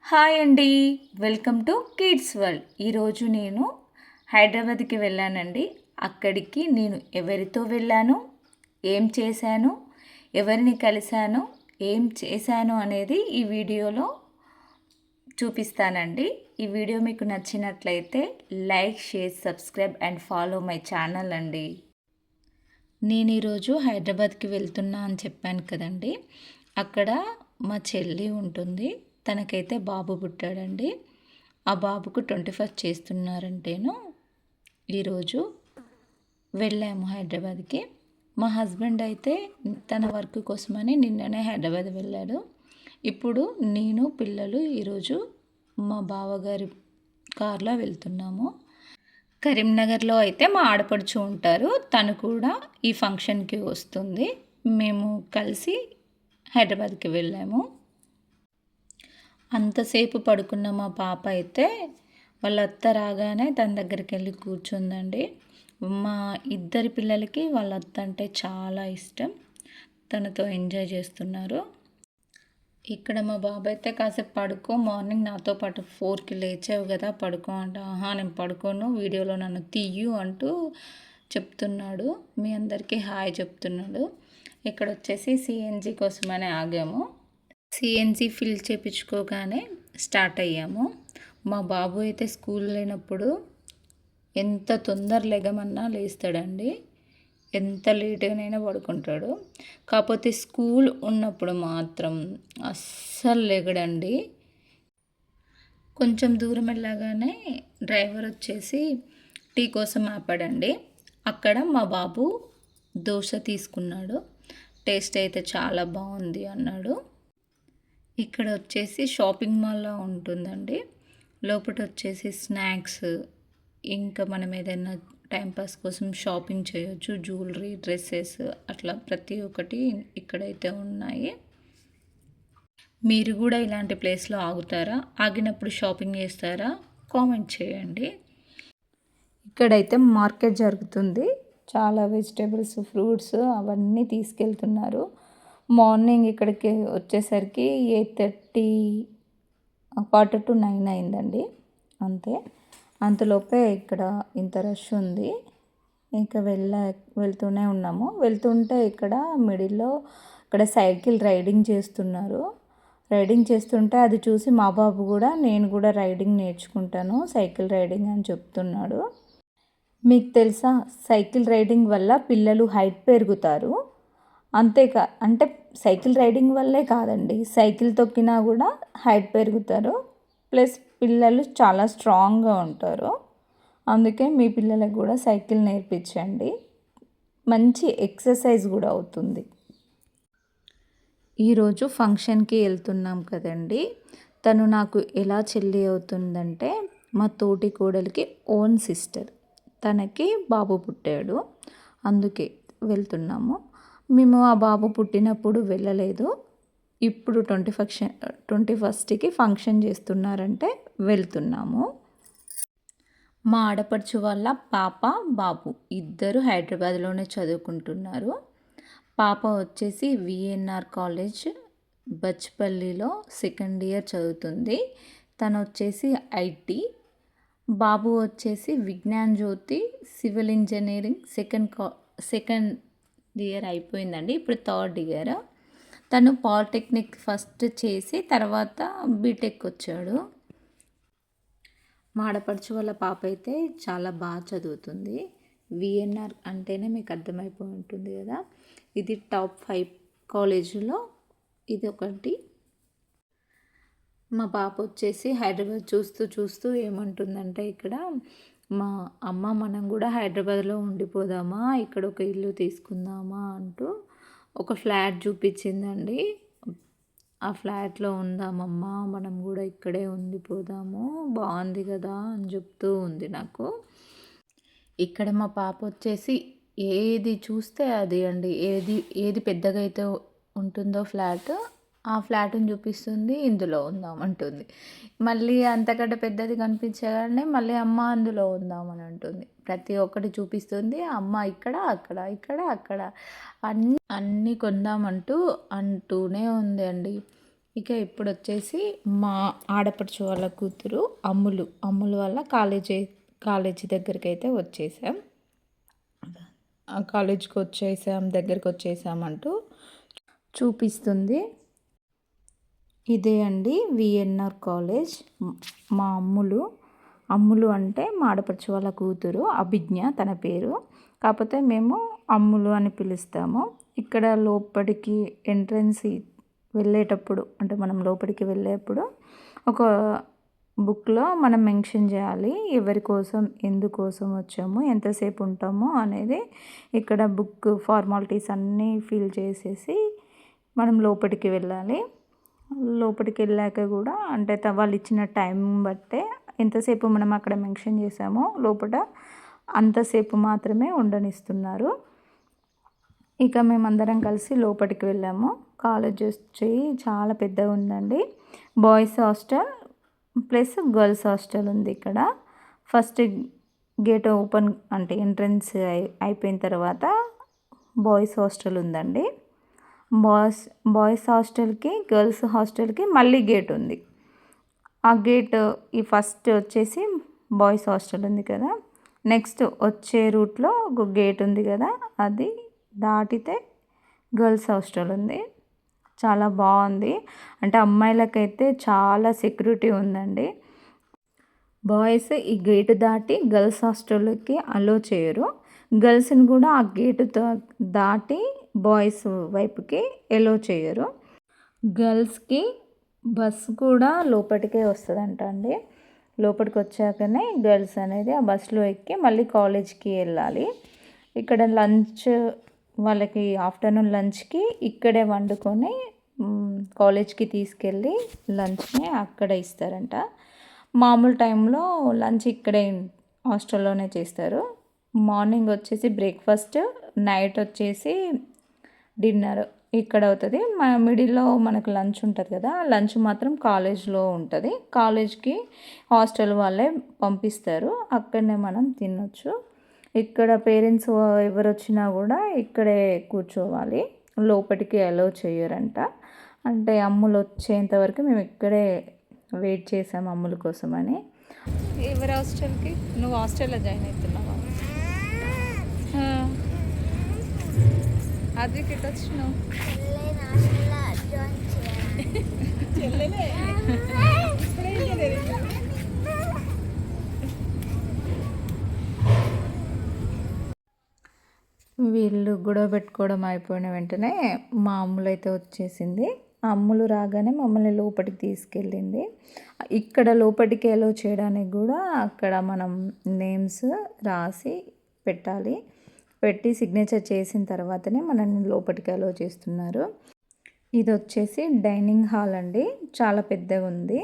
Hi అండి. Welcome to kids world. ఈరోజు నేను హైదరాబాద్కి వెళ్ళానండి. అక్కడికి నేను ఎవరితో వెళ్ళాను, ఏం చేశాను, ఎవరిని కలిశాను, ఏం చేశాను అనేది ఈ వీడియోలో చూపిస్తానండి. ఈ వీడియో మీకు నచ్చినట్లయితే like, share, subscribe and follow my channel అండి. నేను ఈరోజు హైదరాబాద్కి వెళ్తున్నా అని చెప్పాను కదండి. అక్కడ మా చెల్లి ఉంటుంది. తనకైతే బాబు పుట్టాడండి. ఆ బాబుకు 21st చేస్తున్నారంటేను ఈరోజు వెళ్ళాము హైదరాబాద్కి. మా హస్బెండ్ అయితే తన వర్క్ కోసమని నిన్ననే హైదరాబాద్ వెళ్ళాడు. ఇప్పుడు నేను పిల్లలు ఈరోజు మా బావగారి కార్లో వెళ్తున్నాము. కరీంనగర్లో అయితే మా ఆడపడుచు ఉంటారు. తను కూడా ఈ ఫంక్షన్కి వస్తుంది. మేము కలిసి హైదరాబాద్కి వెళ్ళాము. అంతసేపు పడుకున్న మా పాప అయితే వాళ్ళ అత్త రాగానే తన దగ్గరికి వెళ్ళి కూర్చుందండి. మా ఇద్దరి పిల్లలకి వాళ్ళ అత్త అంటే చాలా ఇష్టం. తనతో ఎంజాయ్ చేస్తున్నారు. ఇక్కడ మా బాబు అయితే కాసేపు పడుకో, మార్నింగ్ నాతో పాటు 4కి లేచావు కదా పడుకో అంట. నేను పడుకోను, వీడియోలో నన్ను తీయు అంటూ చెప్తున్నాడు. మీ అందరికీ హాయ్ చెప్తున్నాడు. ఇక్కడ వచ్చేసి సిఎన్జి కోసమని ఆగాము. సిఎన్జి ఫిల్ చేయించుకోగానే స్టార్ట్ అయ్యాము. మా బాబు అయితే స్కూల్ లేనప్పుడు ఎంత తొందర లెగమన్నా లేస్తాడండి. ఎంత లేట్గానైనా పడుకుంటాడు. కాకపోతే స్కూల్ ఉన్నప్పుడు మాత్రం అస్సలు లెగడండి. కొంచెం దూరం వెళ్ళగానే డ్రైవర్ వచ్చేసి టీ కోసం ఆపాడండి. అక్కడ మా బాబు దోశ తీసుకున్నాడు. టేస్ట్ అయితే చాలా బాగుంది అన్నాడు. ఇక్కడ వచ్చేసి షాపింగ్ మాల్లో ఉంటుందండి. లోపల వచ్చేసి స్నాక్స్, ఇంకా మనం ఏదైనా టైంపాస్ కోసం షాపింగ్ చేయొచ్చు. జ్యువెలరీ, డ్రెస్సెస్ అట్లా ప్రతి ఒక్కటి ఇక్కడైతే ఉన్నాయి. మీరు కూడా ఇలాంటి ప్లేస్లో ఆగుతారా? ఆగినప్పుడు షాపింగ్ చేస్తారా? కామెంట్ చేయండి. ఇక్కడైతే మార్కెట్ జరుగుతుంది. చాలా వెజిటేబుల్స్, ఫ్రూట్స్ అవన్నీ తీసుకెళ్తున్నారు. మార్నింగ్ ఇక్కడికి వచ్చేసరికి 8:30, 8:45 అయిందండి. అంతే. అంతలోపే ఇక్కడ ఇంత రష్ ఉంది. ఇంకా వెళ్తూనే ఉన్నాము. వెళ్తుంటే ఇక్కడ మిడిల్లో ఇక్కడ సైకిల్ రైడింగ్ చేస్తున్నారు. రైడింగ్ చేస్తుంటే అది చూసి మా బాబు కూడా నేను కూడా రైడింగ్ నేర్చుకుంటాను, సైకిల్ రైడింగ్ అని చెప్తున్నాడు. మీకు తెలుసా, సైకిల్ రైడింగ్ వల్ల పిల్లలు హైట్ పెరుగుతారు. అంటే సైకిల్ రైడింగ్ వల్లే కాదండి, సైకిల్ తొక్కినా కూడా హైట్ పెరుగుతారు. ప్లస్ పిల్లలు చాలా స్ట్రాంగ్గా ఉంటారు. అందుకే మీ పిల్లలకు కూడా సైకిల్ నేర్పించండి. మంచి ఎక్సర్సైజ్ కూడా అవుతుంది. ఈరోజు ఫంక్షన్కి వెళ్తున్నాం కదండి. తను నాకు ఎలా చెల్లి అవుతుందంటే మా తోటి కోడలికి ఓన్ సిస్టర్. తనకి బాబు పుట్టాడు, అందుకే వెళ్తున్నాము. మేము ఆ బాబు పుట్టినప్పుడు వెళ్ళలేదు. ఇప్పుడు 21st ఫంక్షన్ చేస్తున్నారంటే వెళ్తున్నాము. మా ఆడపడుచు వాళ్ళ పాప, బాబు ఇద్దరు హైదరాబాద్లోనే చదువుకుంటున్నారు. పాప వచ్చేసి విఎన్ఆర్ కాలేజ్ బచ్పల్లిలో 2nd ఇయర్ చదువుతుంది. తను వచ్చేసి ఐటీ. బాబు వచ్చేసి విజ్ఞాన్ జ్యోతి సివిల్ ఇంజనీరింగ్ సెకండ్ ఇయర్ అయిపోయిందండి. ఇప్పుడు 3rd ఇయర్. తను పాలిటెక్నిక్ ఫస్ట్ చేసి తర్వాత బీటెక్ వచ్చాడు. మా ఆడపడుచు వాళ్ళ పాప అయితే చాలా బాగా చదువుతుంది. విఎన్ఆర్ అంటేనే మీకు అర్థమైపోయి ఉంటుంది కదా. ఇది టాప్ 5 కాలేజీలో ఇది ఒకటి. మా పాప వచ్చేసి హైదరాబాద్ చూస్తూ ఏమంటుందంటే, ఇక్కడ మా అమ్మ మనం కూడా హైదరాబాద్లో ఉండిపోదామా, ఇక్కడ ఒక ఇల్లు తీసుకుందామా అంటూ ఒక ఫ్లాట్ చూపించిందండి. ఆ ఫ్లాట్లో ఉందామమ్మా, మనం కూడా ఇక్కడే ఉండిపోదాము, బాగుంది కదా అని చెప్తూ ఉంది నాకు. ఇక్కడ మా పాప వచ్చేసి ఏది చూస్తే అది అండి, ఏది పెద్దగా అయితే ఉంటుందో ఫ్లాట్, ఆ ఫ్లాట్ని చూపిస్తుంది, ఇందులో ఉందామంటుంది. మళ్ళీ అంతకంటే పెద్దది కనిపించగానే మళ్ళీ అమ్మ అందులో ఉందామని అంటుంది. ప్రతి ఒక్కటి చూపిస్తుంది. అమ్మ ఇక్కడ అక్కడ అన్నీ కొందామంటూనే ఉంది అండి. ఇక ఇప్పుడు వచ్చేసి మా ఆడపడుచు వాళ్ళ కూతురు అమ్ములు వాళ్ళ కాలేజీ దగ్గరికి అయితే వచ్చేసాం. ఆ కాలేజ్కి దగ్గరికి వచ్చేసామంటూ చూపిస్తుంది. ఇదే అండి విఎన్ఆర్ కాలేజ్. మా అమ్ములు అంటే మా ఆడపడుచు వాళ్ళ కూతురు అభిజ్ఞ తన పేరు. కాకపోతే మేము అమ్ములు అని పిలుస్తాము. ఇక్కడ లోపలికి ఎంట్రన్స్ వెళ్ళేటప్పుడు అంటే మనం లోపలికి వెళ్ళేటప్పుడు ఒక బుక్లో మనం మెన్షన్ చేయాలి ఎవరి కోసం ఎందుకోసం వచ్చాము ఎంతసేపు ఉంటామో అనేది. ఇక్కడ బుక్ ఫార్మాలిటీస్ అన్నీ ఫిల్ చేసేసి మనం లోపలికి వెళ్ళాలి. లోపలికి వెళ్ళాక కూడా అంటే వాళ్ళు ఇచ్చిన టైం బట్టే ఎంతసేపు మనం అక్కడ మెన్షన్ చేసామో లోపల అంతసేపు మాత్రమే ఉండనిస్తున్నారు. ఇక మేమందరం కలిసి లోపలికి వెళ్ళాము. కాలేజ్ వచ్చి చాలా పెద్దగా ఉందండి. Boys hostel plus girls hostel ఉంది ఇక్కడ. ఫస్ట్ గేట్ ఓపెన్ అంటే ఎంట్రన్స్ అయిపోయిన తర్వాత బాయ్స్ హాస్టల్ ఉందండి. బాయ్స్ హాస్టల్కి గర్ల్స్ హాస్టల్కి మళ్ళీ గేట్ ఉంది. ఆ గేట్ ఈ ఫస్ట్ వచ్చేసి బాయ్స్ హాస్టల్ ఉంది కదా, నెక్స్ట్ వచ్చే రూట్లో ఒక గేట్ ఉంది కదా, అది దాటితే గర్ల్స్ హాస్టల్ ఉంది. చాలా బాగుంది. అంటే అమ్మాయిలకైతే చాలా సెక్యూరిటీ ఉందండి. బాయ్స్ ఈ గేటు దాటి గర్ల్స్ హాస్టల్కి అలో చేయరు. గర్ల్స్ని కూడా ఆ గేటుతో దాటి బాయ్స్ వైపుకి ఎలో చేయరు. గర్ల్స్కి బస్ కూడా లోపలికే వస్తుందంట అండి. లోపలికి వచ్చాకనే గర్ల్స్ అనేది ఆ బస్సులో ఎక్కి మళ్ళీ కాలేజ్కి వెళ్ళాలి. ఇక్కడ లంచ్ వాళ్ళకి ఆఫ్టర్నూన్ లంచ్కి ఇక్కడే వండుకొని కాలేజ్కి తీసుకెళ్ళి లంచ్ని అక్కడ ఇస్తారంట. మామూలు టైంలో లంచ్ ఇక్కడే హాస్టల్లోనే చేస్తారు. మార్నింగ్ వచ్చేసి బ్రేక్ఫాస్ట్, నైట్ వచ్చేసి డిన్నర్ ఇక్కడ అవుతుంది. మిడిల్లో మనకు లంచ్ ఉంటుంది కదా, లంచ్ మాత్రం కాలేజ్లో ఉంటుంది. కాలేజ్కి హాస్టల్ వాళ్ళే పంపిస్తారు, అక్కడనే మనం తినొచ్చు. ఇక్కడ పేరెంట్స్ ఎవరు వచ్చినా కూడా ఇక్కడే కూర్చోవాలి, లోపలికి అలో చేయరంట. అంటే అమ్ములు వచ్చేంత వరకు మేము ఇక్కడే వెయిట్ చేసాము అమ్ముల కోసమని. ఎవరి హాస్టల్కి? నువ్వు హాస్టల్లో జాయిన్ అవుతున్నావా? అది కిట్ వచ్చినావు వీళ్ళు గొడవ పెట్టుకోవడం అయిపోయిన వెంటనే మా అమ్ములు అయితే వచ్చేసింది. ఆ అమ్ములు రాగానే మమ్మల్ని లోపలికి తీసుకెళ్ళింది. ఇక్కడ లోపలికి ఎలో చేయడానికి కూడా అక్కడ మనం నేమ్స్ రాసి పెట్టాలి. పెట్టి సిగ్నేచర్ చేసిన తర్వాతనే మనల్ని లోపలికి అలో చేస్తున్నారు. ఇది వచ్చేసి డైనింగ్ హాల్ అండి, చాలా పెద్దగా ఉంది.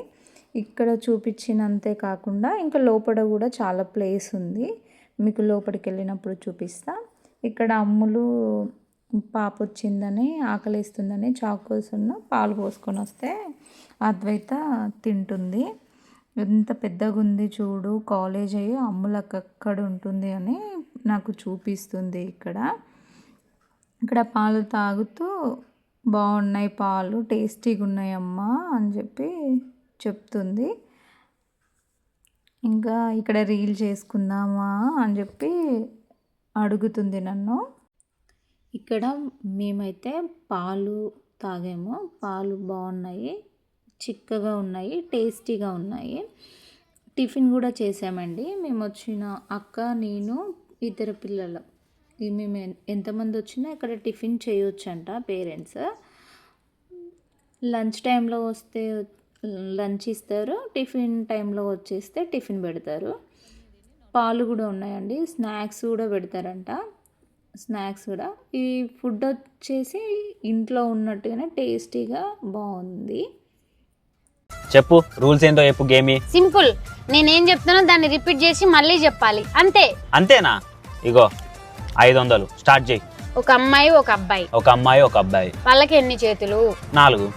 ఇక్కడ చూపించినంతే కాకుండా ఇంకా లోపల కూడా చాలా ప్లేస్ ఉంది, మీకు లోపలికి వెళ్ళినప్పుడు చూపిస్తా. ఇక్కడ అమ్ములు పాప వచ్చిందని ఆకలిస్తుందని చాకోస్ పాలు పోసుకొని వస్తే అద్వైత తింటుంది. ఎంత పెద్దగా ఉంది చూడు కాలేజ్ అయ్యి అమ్ములకు అక్కడ ఉంటుంది అని నాకు చూపిస్తుంది. ఇక్కడ పాలు తాగుతూ బాగున్నాయి పాలు, టేస్టీగా ఉన్నాయి అమ్మా అని చెప్పి చెప్తుంది. ఇంకా ఇక్కడ రీల్ చేసుకుందామా అని చెప్పి అడుగుతుంది నన్ను. ఇక్కడ మేమైతే పాలు తాగాము, పాలు బాగున్నాయి, చిక్కగా ఉన్నాయి, టేస్టీగా ఉన్నాయి. టిఫిన్ కూడా చేసామండి. మేము వచ్చిన అక్క, నేను, ఇద్దరు పిల్లలు, మేము ఎంతమంది వచ్చినా ఇక్కడ టిఫిన్ చేయొచ్చంట పేరెంట్స్. లంచ్ టైంలో వస్తే లంచ్ ఇస్తారు, టిఫిన్ టైంలో వచ్చేస్తే టిఫిన్ పెడతారు. పాలు కూడా ఉన్నాయండి, స్నాక్స్ కూడా పెడతారంట. స్నాక్స్ కూడా ఈ ఫుడ్ వచ్చేసి ఇంట్లో ఉన్నట్టుగానే టేస్టీగా బాగుంది. చెప్పు రూల్స్ ఏంటో చెప్పు. గేమి సింపుల్, నేనేం చెప్తానో దాన్ని రిపీట్ చేసి మళ్ళీ చెప్పాలి, అంతే. అంతేనా? ఇగో 500 స్టార్ట్ చేయి. ఒక అమ్మాయి ఒక అబ్బాయి. ఒక అమ్మాయి ఒక అబ్బాయి. వాళ్ళకి ఎన్ని చేతులు? 4.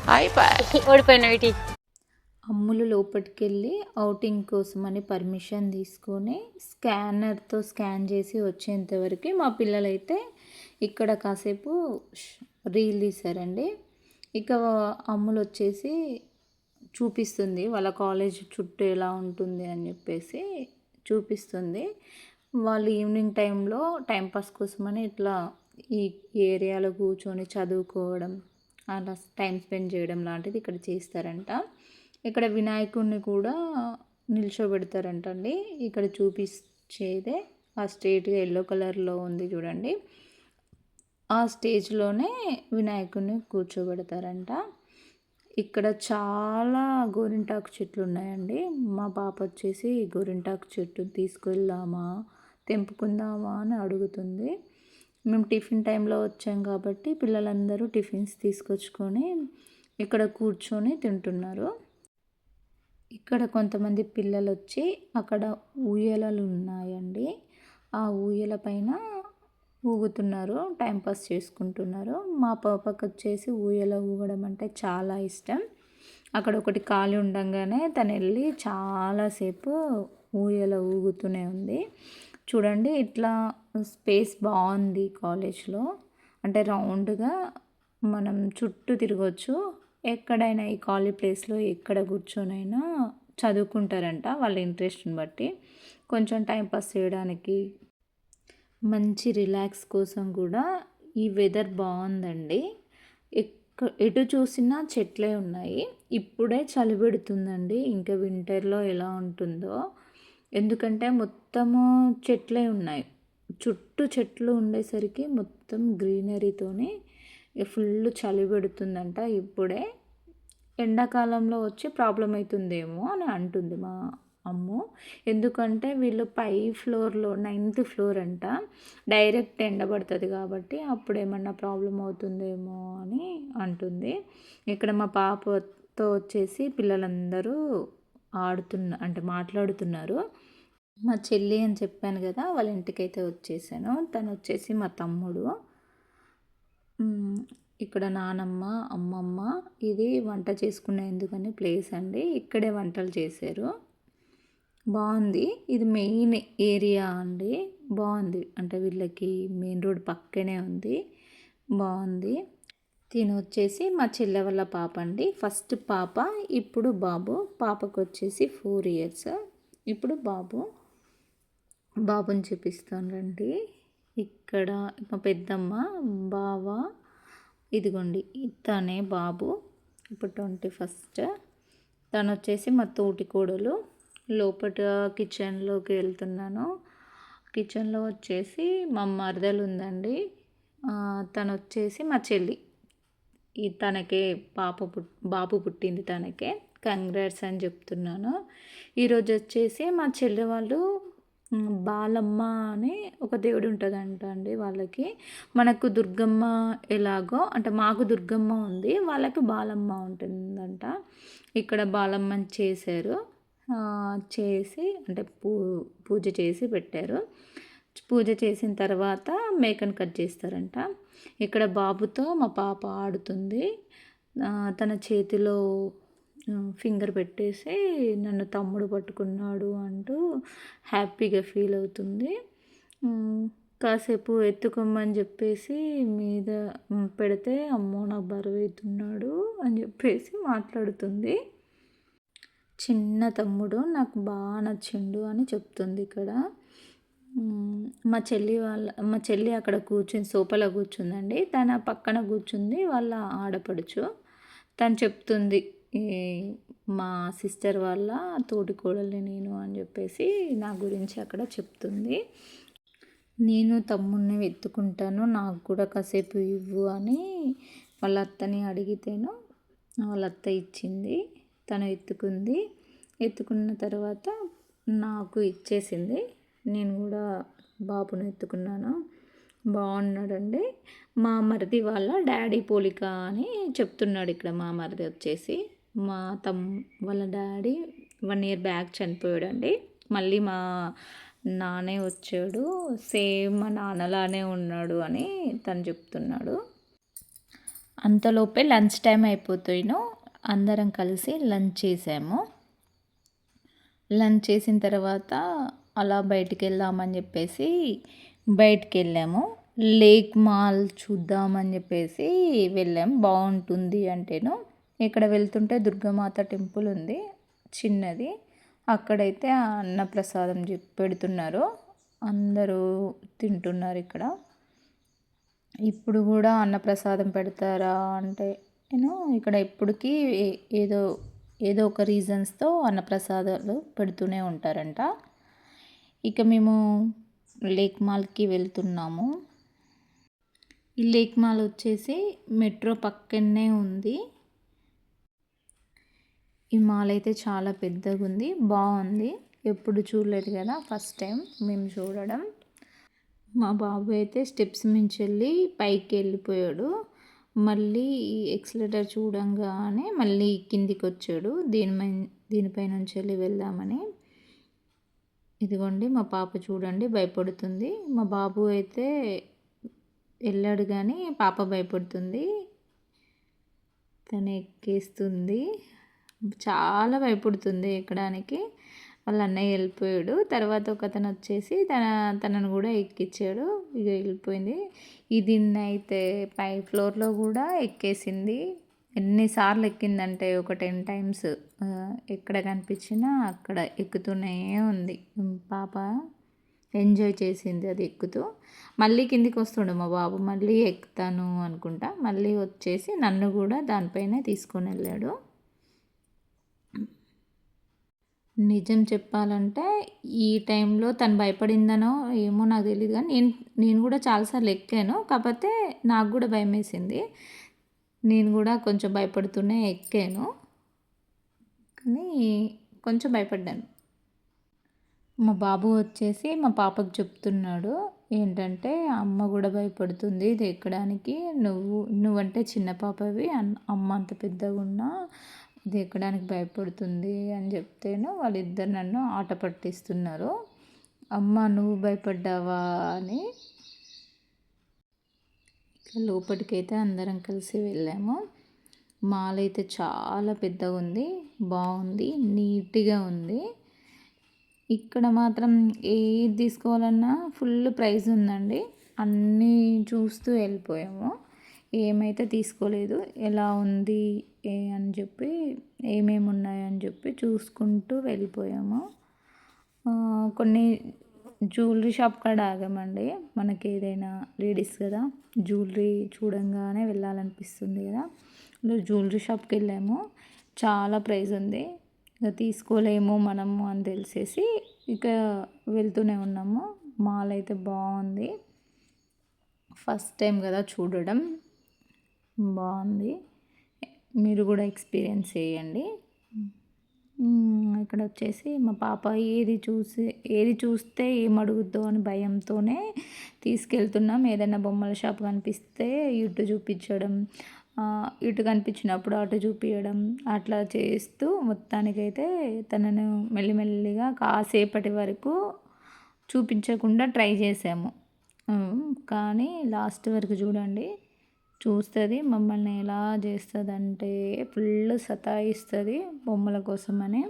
ఓడిపోయిన వీటి. అమ్ములు లోపలికి వెళ్ళి అవుటింగ్ కోసమని పర్మిషన్ తీసుకొని స్కానర్తో స్కాన్ చేసి వచ్చేంత వరకు మా పిల్లలైతే ఇక్కడ కాసేపు రీల్ తీశారండి. ఇక అమ్ములు వచ్చేసి చూపిస్తుంది వాళ్ళ కాలేజ్ చుట్టూ ఎలా ఉంటుంది అని చెప్పేసి చూపిస్తుంది. వాళ్ళు ఈవినింగ్ టైంలో టైంపాస్ కోసమని ఇట్లా ఈ ఏరియాలో కూర్చొని చదువుకోవడం, అలా టైం స్పెండ్ చేయడం లాంటిది ఇక్కడ చేస్తారంట. ఇక్కడ వినాయకుడిని కూడా నిల్చోబెడతారంట అండి. ఇక్కడ చూపించేదే ఆ స్ట్రేట్గా ఎల్లో కలర్లో ఉంది చూడండి, ఆ స్టేజ్లోనే వినాయకుడిని కూర్చోబెడతారంట. ఇక్కడ చాలా గోరింటాకు చెట్లు ఉన్నాయండి. మా పాప వచ్చేసి గోరింటాకు చెట్టు తీసుకెళ్దామా, తెంపుకుందామా అని అడుగుతుంది. మేము టిఫిన్ టైంలో వచ్చాం కాబట్టి పిల్లలందరూ టిఫిన్స్ తీసుకొచ్చుకొని ఇక్కడ కూర్చొని తింటున్నారు. ఇక్కడ కొంతమంది పిల్లలు వచ్చి అక్కడ ఊయలలు ఉన్నాయండి, ఆ ఊయల పైన ఊగుతున్నారు, టైంపాస్ చేసుకుంటున్నారు. మా పాపకు వచ్చేసి ఊయల ఊగడం అంటే చాలా ఇష్టం. అక్కడ ఒకటి ఖాళీ ఉండంగానే తను వెళ్ళి చాలాసేపు ఊయల ఊగుతూనే ఉంది. చూడండి ఇట్లా స్పేస్ బాగుంది కాలేజ్లో, అంటే రౌండ్గా మనం చుట్టూ తిరగవచ్చు. ఎక్కడైనా ఈ ఖాళీ ప్లేస్లో ఎక్కడ కూర్చొనైనా చదువుకుంటారంట వాళ్ళ ఇంట్రెస్ట్ని బట్టి. కొంచెం టైంపాస్ చేయడానికి, మంచి రిలాక్స్ కోసం కూడా ఈ వెదర్ బాగుందండి. ఎటు చూసినా చెట్లే ఉన్నాయి. ఇప్పుడే చలి పెడుతుందండి, ఇంకా వింటర్లో ఎలా ఉంటుందో. ఎందుకంటే మొత్తము చెట్లే ఉన్నాయి, చుట్టూ చెట్లు ఉండేసరికి మొత్తం గ్రీనరీతోని ఫుల్ చలి పెడుతుందంట. ఇప్పుడే ఎండాకాలంలో వచ్చి ప్రాబ్లం అవుతుందేమో అని అంటుంది మా అమ్ము. ఎందుకంటే వీళ్ళు పై ఫ్లోర్లో 9th ఫ్లోర్ అంట, డైరెక్ట్ ఎండబడుతుంది కాబట్టి అప్పుడు ఏమన్నా ప్రాబ్లం అవుతుందేమో అని అంటుంది. ఇక్కడ మా పాపతో వచ్చేసి పిల్లలందరూ అంటే మాట్లాడుతున్నారు. మా చెల్లి అని చెప్పాను కదా, వాళ్ళ ఇంటికైతే వచ్చేసాను. తను వచ్చేసి మా తమ్ముడు. ఇక్కడ నానమ్మ, అమ్మమ్మ, ఇది వంట చేసుకునేందుకని ప్లేస్ అండి. ఇక్కడే వంటలు చేశారు. బాగుంది, ఇది మెయిన్ ఏరియా అండి. బాగుంది, అంటే వీళ్ళకి మెయిన్ రోడ్ పక్కనే ఉంది, బాగుంది. తిని వచ్చేసి మా చెల్లె వాళ్ళ పాప అండి. ఫస్ట్ పాప, ఇప్పుడు బాబు. పాపకు వచ్చేసి 4 years, ఇప్పుడు బాబుని చూపిస్తానండి. ఇక్కడ మా పెద్దమ్మ, బావ, ఇదిగోండి తనే బాబు. ఇప్పుడు 21st. తను వచ్చేసి మా తోటి కోడలు. లోపల కిచెన్లోకి వెళ్తున్నాను. కిచెన్లో వచ్చేసి మా మరదలు ఉందండి. తను వచ్చేసి మా చెల్లి. తనకే బాబు పుట్టింది, తనకే కంగ్రాట్స్ అని చెప్తున్నాను. ఈరోజు వచ్చేసి మా చెల్లి వాళ్ళు బాలమ్మ అని ఒక దేవుడు ఉంటుందంట అండి వాళ్ళకి. మనకు దుర్గమ్మ ఎలాగో, అంటే మాకు దుర్గమ్మ ఉంది, వాళ్ళకి బాలమ్మ ఉంటుందంట. ఇక్కడ బాలమ్మని చేశారు, చేసి అంటే పూజ చేసి పెట్టారు. పూజ చేసిన తర్వాత మేకను కట్ చేస్తారంట. ఇక్కడ బాబుతో మా పాప ఆడుతుంది. తన చేతిలో ఫింగర్ పెట్టేసి నన్ను తమ్ముడు పట్టుకున్నాడు అంటూ హ్యాపీగా ఫీల్ అవుతుంది. కాసేపు ఎత్తుకోమని చెప్పేసి మీద పెడితే అమ్మో నాకు బరువు అవుతున్నాడు అని చెప్పేసి మాట్లాడుతుంది. చిన్న తమ్ముడు నాకు బాగా నచ్చిండు అని చెప్తుంది ఇక్కడ. మా చెల్లి అక్కడ కూర్చుని సోఫాలో కూర్చుందండి. తన పక్కన కూర్చుంది వాళ్ళ ఆడపడుచు. తను చెప్తుంది మా సిస్టర్ వాళ్ళ తోటి కోడల్ని నేను అని చెప్పేసి నా గురించి అక్కడ చెప్తుంది. నేను తమ్ముడిని ఎత్తుకుంటాను, నాకు కూడా కాసేపు ఇవ్వు అని వాళ్ళ అత్తని అడిగితేను వాళ్ళ అత్త ఇచ్చింది. తను ఎత్తుకున్న తర్వాత నాకు ఇచ్చేసింది. నేను కూడా బాబును ఎత్తుకున్నాను. బాగున్నాడండి. మా మరిది వాళ్ళ డాడీ పోలిక అని చెప్తున్నాడు ఇక్కడ. మా మరిది వచ్చేసి వాళ్ళ డాడీ 1 year బ్యాక్ చనిపోయాడండి. మళ్ళీ మా నానే వచ్చాడు, సేమ్ మా నాన్నలానే ఉన్నాడు అని తను చెప్తున్నాడు. అంతలోపే లంచ్ టైం అయిపోతాను. అందరం కలిసి లంచ్ చేసాము. లంచ్ చేసిన తర్వాత అలా బయటికి వెళ్దామని చెప్పేసి బయటికి వెళ్ళాము. లేక్ మాల్ చూద్దామని చెప్పేసి వెళ్ళాం. బాగుంటుంది అంటేను. ఇక్కడ వెళ్తుంటే దుర్గామాత టెంపుల్ ఉంది చిన్నది. అక్కడైతే అన్నప్రసాదం పెడుతున్నారు. అందరూ తింటున్నారు ఇక్కడ. ఇప్పుడు కూడా అన్నప్రసాదం పెడతారా అంటే నేను ఇక్కడ ఎప్పటికీ ఏదో ఏదో ఒక రీజన్స్తో అన్నప్రసాదాలు పెడుతూనే ఉంటారంట. ఇక మేము లేక్ మాల్కి వెళ్తున్నాము. ఈ లేక్ మాల్ వచ్చేసి మెట్రో పక్కనే ఉంది. ఈ మాల్ అయితే చాలా పెద్దగా ఉంది, బాగుంది. ఎప్పుడు చూడలేదు కదా, ఫస్ట్ టైం మేము చూడడం. మా బాబు అయితే స్టెప్స్ మించి వెళ్ళి పైకి వెళ్ళిపోయాడు. మళ్ళీ ఎక్సలేటర్ చూడంగానే మళ్ళీ కిందికి వచ్చాడు. దీనిపై నుంచి వెళ్ళి వెళ్దామని. ఇదిగోండి మా పాప చూడండి భయపడుతుంది. మా బాబు అయితే వెళ్ళాడు కానీ పాప భయపడుతుంది. తను ఎక్కేస్తుంది, చాలా భయపడుతుంది ఎక్కడానికి. వాళ్ళ అన్నయ్య వెళ్ళిపోయాడు. తర్వాత ఒక అతను వచ్చేసి తనను కూడా ఎక్కించాడు. ఇక వెళ్ళిపోయింది. ఇది అయితే పై ఫ్లోర్లో కూడా ఎక్కేసింది. ఎన్నిసార్లు ఎక్కిందంటే ఒక 10 టైమ్స్. ఎక్కడ కనిపించినా అక్కడ ఎక్కుతూనే ఉంది. పాప ఎంజాయ్ చేసింది అది ఎక్కుతూ. మళ్ళీ కిందికి వస్తుండే మా బాబు, మళ్ళీ ఎక్కుతాను అనుకుంటా. మళ్ళీ వచ్చేసి నన్ను కూడా దానిపైనే తీసుకొని వెళ్ళాడు. నిజం చెప్పాలంటే ఈ టైంలో తను భయపడిందనో ఏమో నాకు తెలియదు కానీ నేను కూడా చాలాసార్లు ఎక్కాను. కాకపోతే నాకు కూడా భయం వేసింది. నేను కూడా కొంచెం భయపడుతూనే ఎక్కాను, కానీ కొంచెం భయపడ్డాను. మా బాబు వచ్చేసి మా పాపకు చెప్తున్నాడు ఏంటంటే, అమ్మ కూడా భయపడుతుంది ఇది ఎక్కడానికి. నువ్వంటే చిన్న పాపవి, అమ్మ అంత పెద్దగా ఉన్నా ఇది ఎక్కడానికి భయపడుతుంది అని చెప్తేను వాళ్ళిద్దరు నన్ను ఆట పట్టిస్తున్నారు. అమ్మ నువ్వు భయపడ్డావా అని. లోపలికైతే అందరం కలిసి వెళ్ళాము. మాల్ అయితే చాలా పెద్దగా ఉంది, బాగుంది, నీట్గా ఉంది. ఇక్కడ మాత్రం ఏది తీసుకోవాలన్నా ఫుల్ ప్రైస్ ఉందండి. అన్నీ చూస్తూ వెళ్ళిపోయాము, ఏమైతే తీసుకోలేదు. ఎలా ఉంది అని చెప్పి, ఏమేమి ఉన్నాయని చెప్పి చూసుకుంటూ వెళ్ళిపోయాము. కొన్ని జ్యువెలరీ షాప్ కాడ ఆగామండి. మనకి ఏదైనా లేడీస్ కదా, జ్యువెలరీ చూడంగానే వెళ్ళాలనిపిస్తుంది కదా. జ్యువెలరీ షాప్కి వెళ్ళాము. చాలా ప్రైస్ ఉంది, ఇక తీసుకోలేము మనము అని తెలిసేసి ఇక వెళ్తూనే ఉన్నాము. మాల్ అయితే బాగుంది, ఫస్ట్ టైం కదా చూడడం, బాగుంది. మీరు కూడా ఎక్స్పీరియన్స్ చేయండి. ఇక్కడ వచ్చేసి మా పాప ఏది చూస్తే ఏం అడుగుద్దో అని భయంతోనే తీసుకెళ్తున్నాం. ఏదైనా బొమ్మల షాప్ కనిపిస్తే ఇటు చూపించడం, ఇటు కనిపించినప్పుడు అటు చూపించడం, అట్లా చేస్తూ మొత్తానికైతే తనను మెల్లిమెల్లిగా కాసేపటి వరకు చూపించకుండా ట్రై చేసాము. కానీ లాస్ట్ వరకు చూడండి, చూస్తుంది మమ్మల్ని ఎలా చేస్తుందంటే ఫుల్ సతాయిస్తుంది బొమ్మల కోసమని.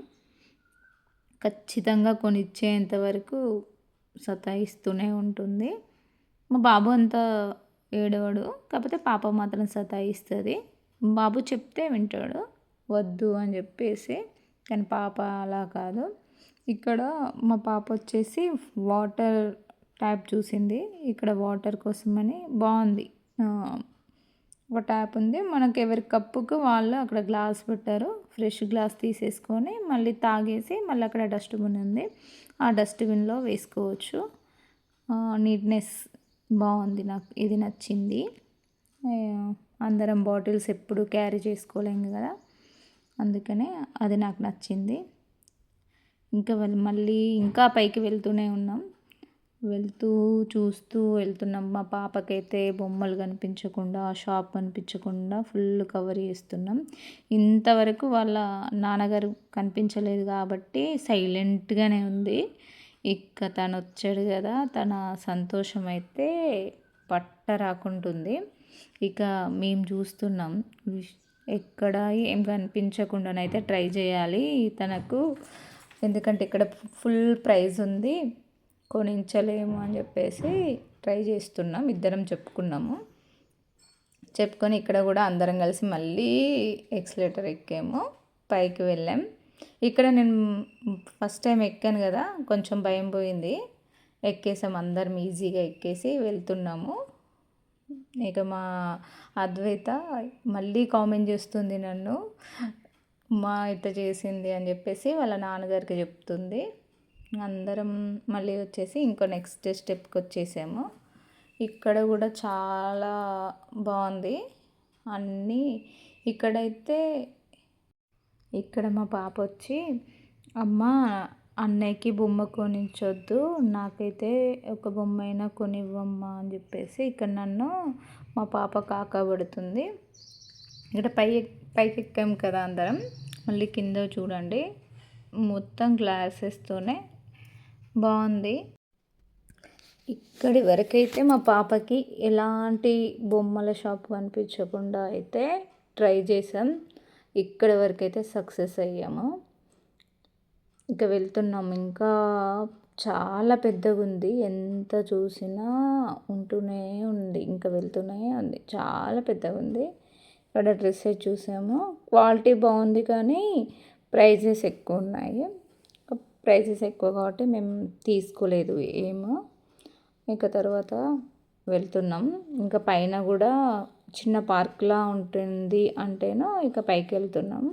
ఖచ్చితంగా కొనిచ్చేంత వరకు సతాయిస్తూనే ఉంటుంది. మా బాబు అంతా ఏడవడు, కాకపోతే పాప మాత్రం సతాయిస్తుంది. బాబు చెప్తే వింటాడు వద్దు అని చెప్పేసి, కానీ పాప అలా కాదు. ఇక్కడ మా పాప వచ్చేసి వాటర్ ట్యాప్ చూసింది. ఇక్కడ వాటర్ కోసమని బాగుంది, ఒక ట్యాప్ ఉంది. మనకు ఎవరి కప్పుకు వాళ్ళు అక్కడ గ్లాస్ పెట్టారు. ఫ్రెష్ గ్లాస్ తీసేసుకొని మళ్ళీ తాగేసి మళ్ళీ అక్కడ డస్ట్బిన్ ఉంది, ఆ డస్ట్బిన్లో వేసుకోవచ్చు. నీట్నెస్ బాగుంది, నాకు ఇది నచ్చింది. అందరం బాటిల్స్ ఎప్పుడు క్యారీ చేసుకోలేము కదా, అందుకనే అది నాకు నచ్చింది. మళ్ళీ ఇంకా పైకి వెళ్తూనే ఉన్నాం. చూస్తూ వెళ్తున్నాం. మా పాపకైతే బొమ్మలు కనిపించకుండా, షాప్ కనిపించకుండా ఫుల్ కవర్ చేస్తున్నాం. ఇంతవరకు వాళ్ళ నాన్నగారు కనిపించలేదు కాబట్టి సైలెంట్గానే ఉంది. ఇక తను వచ్చాడు కదా, తన సంతోషం అయితే పట్ట రాకుంటుంది. ఇక మేము చూస్తున్నాం, ఎక్కడ ఏం కనిపించకుండానైతే ట్రై చేయాలి తనకు, ఎందుకంటే ఇక్కడ ఫుల్ ప్రైజ్ ఉంది. కొనించలేము అని చెప్పేసి ట్రై చేస్తున్నాం, ఇద్దరం చెప్పుకొని ఇక్కడ కూడా అందరం కలిసి మళ్ళీ ఎక్సలేటర్ ఎక్కాము, పైకి వెళ్ళాం. ఇక్కడ నేను ఫస్ట్ టైం ఎక్కాను కదా, కొంచెం భయం పోయింది. ఎక్కేసాం, అందరం ఈజీగా ఎక్కేసి వెళ్తున్నాము. ఇక మా అద్వైత మళ్ళీ కామెంట్ చేస్తుంది నన్ను, మా ఇట్ట చేసింది అని చెప్పేసి వాళ్ళ నాన్నగారికి చెప్తుంది. అందరం మళ్ళీ వచ్చేసి ఇంకో నెక్స్ట్ స్టెప్కి వచ్చేసాము. ఇక్కడ కూడా చాలా బాగుంది అన్నీ. ఇక్కడ మా పాప వచ్చి, అమ్మ అన్నయ్యకి బొమ్మ కొనించొద్దు, నాకైతే ఒక బొమ్మ అయినా కొనివ్వమ్మా అని చెప్పేసి ఇక్కడ నన్ను మా పాప కాకబడుతుంది. ఇక్కడ పైకి ఎక్కాం కదా అందరం, మళ్ళీ కింద చూడండి మొత్తం గ్లాసెస్తోనే బాగుంది. ఇక్కడి వరకైతే మా పాపకి ఎలాంటి బొమ్మల షాప్ కనిపించకుండా అయితే ట్రై చేసాం. ఇక్కడి వరకైతే సక్సెస్ అయ్యాము. ఇక వెళ్తున్నాము, ఇంకా చాలా పెద్దగా ఉంది, ఎంత చూసినా ఉంటూనే ఉంది, ఇంకా వెళ్తూనే ఉంది, చాలా పెద్దగా ఉంది. ఇక్కడ డ్రెస్సెస్ చూసాము, క్వాలిటీ బాగుంది కానీ ప్రైజెస్ ఎక్కువ ఉన్నాయి. ప్రైజెస్ ఎక్కువ కాబట్టి మేము తీసుకోలేదు ఏమో. ఇక తర్వాత వెళ్తున్నాం, ఇంకా పైన కూడా చిన్న పార్క్లా ఉంటుంది అంటేనో ఇక పైకి వెళ్తున్నాం.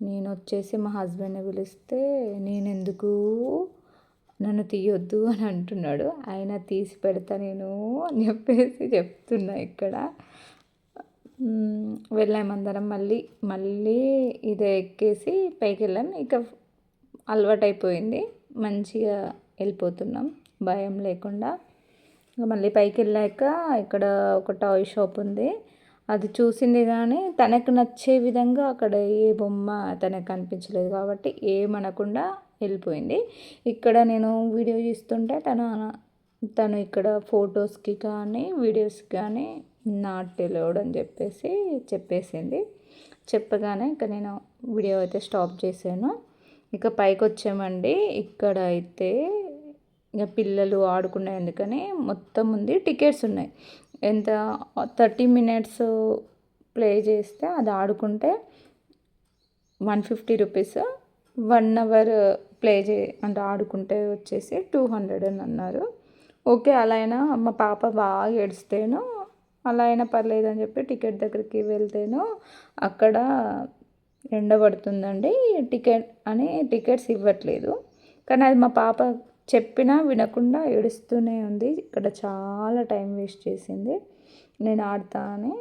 నేను వచ్చేసి మా హస్బెండ్ని పిలిస్తే, నేనెందుకు, నన్ను తీయొద్దు అని అంటున్నాడు. ఆయన తీసి పెడతా నేను అని చెప్పేసి చెప్తున్నా. ఇక్కడ వెళ్ళామందరం, మళ్ళీ ఇదే ఎక్కేసి పైకి వెళ్ళాం. ఇక అలవాటైపోయింది, మంచిగా వెళ్ళిపోతున్నాం భయం లేకుండా. మళ్ళీ పైకి వెళ్ళాక ఇక్కడ ఒక టాయ్ షాప్ ఉంది, అది చూసింది కానీ తనకు నచ్చే విధంగా అక్కడ ఏ బొమ్మ తనకు కనిపించలేదు కాబట్టి ఏమనకుండా వెళ్ళిపోయింది. ఇక్కడ నేను వీడియో తీస్తుంటే తను ఇక్కడ ఫొటోస్కి కానీ వీడియోస్కి కానీ నాట్ అలౌడ్ అని చెప్పేసింది. చెప్పగానే ఇక నేను వీడియో అయితే స్టాప్ చేశాను. ఇక పైకి వచ్చామండి. ఇక్కడ అయితే ఇక పిల్లలు ఆడుకునే అందుకని మొత్తం ఉంది, టికెట్స్ ఉన్నాయి. ఎంత 30 minutes ప్లే చేస్తే అది ఆడుకుంటే 150 రూపీస్, 1 hour ప్లే అంటే ఆడుకుంటే వచ్చేసి 200 అని అన్నారు. ఓకే, అలా అయినా మా పాప బాగా ఏడిస్తేను అలా అయినా పర్లేదు అని చెప్పి టికెట్ దగ్గరికి వెళ్తేను అక్కడ ఎండ పడుతుందండి, టికెట్స్ ఇవ్వట్లేదు. కానీ అది మా పాప చెప్పినా వినకుండా ఏడుస్తూనే ఉంది. ఇక్కడ చాలా టైం వేస్ట్ చేసింది. నేను ఆడతా అని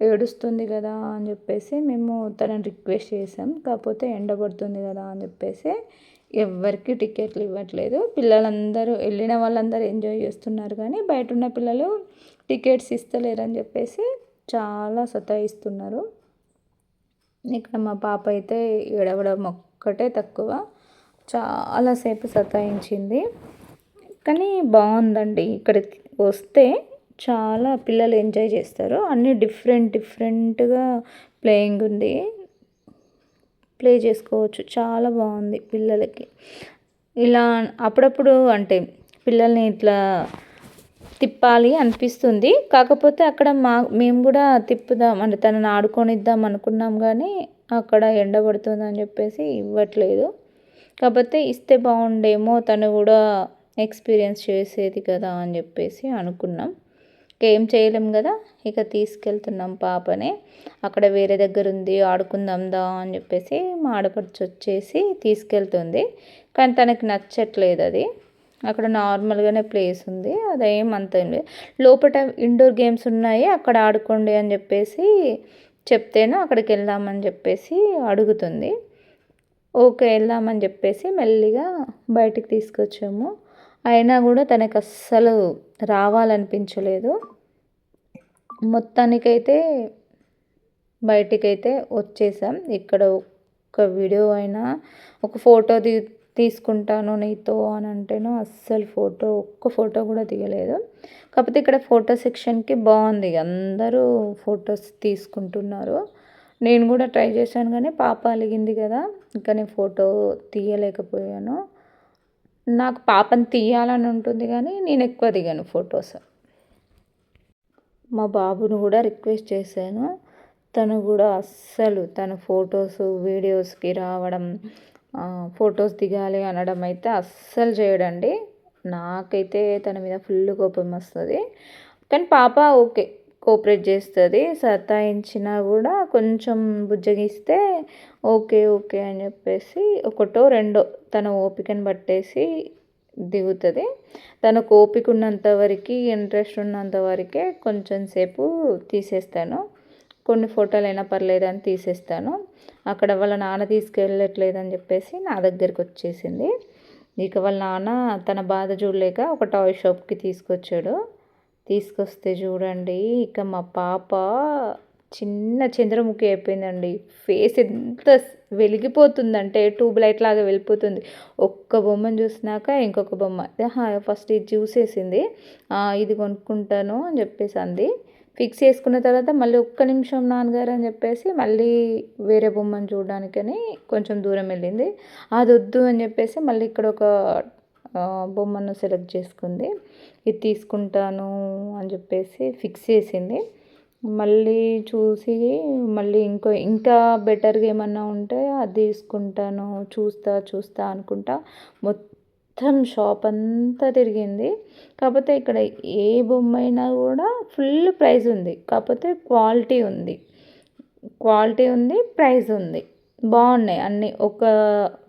ఏడుస్తుంది కదా అని చెప్పేసి మేము తనని రిక్వెస్ట్ చేసాం. కాకపోతే ఎండ పడుతుంది కదా అని చెప్పేసి ఎవరికి టికెట్లు ఇవ్వట్లేదు. పిల్లలందరూ వెళ్ళిన వాళ్ళందరూ ఎంజాయ్ చేస్తున్నారు కానీ బయట ఉన్న పిల్లలు టికెట్స్ ఇస్తలేరని చెప్పేసి చాలా సతాయిస్తున్నారు. ఇక్కడ మా పాప అయితే ఏడవడం ఒక్కటే తక్కువ, చాలాసేపు సతాయించింది. కానీ బాగుందండి, ఇక్కడికి వస్తే చాలా పిల్లలు ఎంజాయ్ చేస్తారు. అన్నీ డిఫరెంట్గా ప్లేయింగ్ ఉంది, ప్లే చేసుకోవచ్చు, చాలా బాగుంది పిల్లలకి. ఇలా అప్పుడప్పుడు అంటే పిల్లల్ని ఇట్లా తిప్పాలి అనిపిస్తుంది. కాకపోతే అక్కడ మేము కూడా తిప్పుదాం అంటే తనని ఆడుకొనిద్దాం అనుకున్నాం కానీ అక్కడ ఎండ పడుతుందని చెప్పేసి ఇవ్వట్లేదు. కాకపోతే ఇస్తే బాగుండేమో, తను కూడా ఎక్స్పీరియన్స్ చేసేది కదా అని చెప్పేసి అనుకున్నాం. ఏం చేయలేం కదా, ఇక తీసుకెళ్తున్నాం పాపని. అక్కడ వేరే దగ్గర ఉంది, ఆడుకుందాం దా అని చెప్పేసి మా ఆడపడుచు వచ్చేసి తీసుకెళ్తుంది. కానీ తనకి నచ్చట్లేదు అది. అక్కడ నార్మల్గానే ప్లేస్ ఉంది, అదేం అంత ఏం లేదు. లోపల ఇండోర్ గేమ్స్ ఉన్నాయి, అక్కడ ఆడుకోండి అని చెప్పేసి చెప్తేనే అక్కడికి వెళ్దామని చెప్పేసి అడుగుతుంది. ఓకే వెళ్దామని చెప్పేసి మెల్లిగా బయటికి తీసుకొచ్చాము. అయినా కూడా తనకు అస్సలు రావాలనిపించలేదు. మొత్తానికైతే బయటికైతే వచ్చేసాం. ఇక్కడ ఒక వీడియో అయినా ఒక ఫోటో తీసుకుంటాను నీతో అని అంటేనో అస్సలు ఒక్క ఫోటో కూడా తీయలేదు. కాకపోతే ఇక్కడ ఫోటో సెక్షన్కి బాగుంది, అందరూ ఫొటోస్ తీసుకుంటున్నారు. నేను కూడా ట్రై చేశాను కానీ పాప అలిగింది కదా, ఇంకా నేను ఫోటో తీయలేకపోయాను. నాకు పాపని తీయాలని ఉంటుంది కానీ నేను ఎక్కువ దిగాను ఫొటోస్. మా బాబును కూడా రిక్వెస్ట్ చేశాను. తను కూడా అస్సలు తన ఫొటోస్ వీడియోస్కి రావడం, ఫొటోస్ దిగాలి అనడం అయితే అస్సలు చేయడండి. నాకైతే తన మీద ఫుల్ కోపం వస్తుంది. కానీ పాప ఓకే, కోఆపరేట్ చేస్తుంది. సతాయించినా కూడా కొంచెం బుజ్జగిస్తే ఓకే ఓకే అని చెప్పేసి ఒకటో రెండో తన ఓపికను పట్టేసి దిగుతుంది. తనకు ఓపిక ఉన్నంత వరకు, ఇంట్రెస్ట్ ఉన్నంత వరకే కొంచెం సేపు తీసేస్తాను. కొన్ని ఫోటోలైనా పర్లేదు అని తీసేస్తాను. అక్కడ వాళ్ళ నాన్న తీసుకెళ్ళట్లేదని చెప్పేసి నా దగ్గరికి వచ్చేసింది. ఇక వాళ్ళ నాన్న తన బాధ చూడలేక ఒక టాయ్ షాప్కి తీసుకొచ్చాడు. తీసుకొస్తే చూడండి, ఇక మా పాప చిన్న చంద్రముఖి అయిపోయిందండి. ఫేస్ ఎంత వెలిగిపోతుందంటే ట్యూబ్ లైట్ లాగా వెళ్ళిపోతుంది. ఒక్క బొమ్మను చూసినాక ఇంకొక బొమ్మ, ఫస్ట్ ఇది చూసేసింది. ఇది కొనుక్కుంటాను అని చెప్పేసి అంది. ఫిక్స్ చేసుకున్న తర్వాత మళ్ళీ ఒక్క నిమిషం నాన్నగారు అని చెప్పేసి మళ్ళీ వేరే బొమ్మను చూడడానికని కొంచెం దూరం వెళ్ళింది. అది వద్దు అని చెప్పేసి మళ్ళీ ఇక్కడ ఒక బొమ్మను సెలెక్ట్ చేసుకుంది. ఇది తీసుకుంటాను అని చెప్పేసి ఫిక్స్ చేసింది. మళ్ళీ చూసి మళ్ళీ ఇంకా బెటర్గా ఏమన్నా ఉంటే అది తీసుకుంటాను, చూస్తా అనుకుంటా మొత్తం షాప్ అంతా తిరిగింది. కాకపోతే ఇక్కడ ఏ బొమ్మ అయినా కూడా ఫుల్ ప్రైస్ ఉంది. కాకపోతే క్వాలిటీ ఉంది, ప్రైస్ ఉంది, బాగున్నాయి అన్నీ. ఒక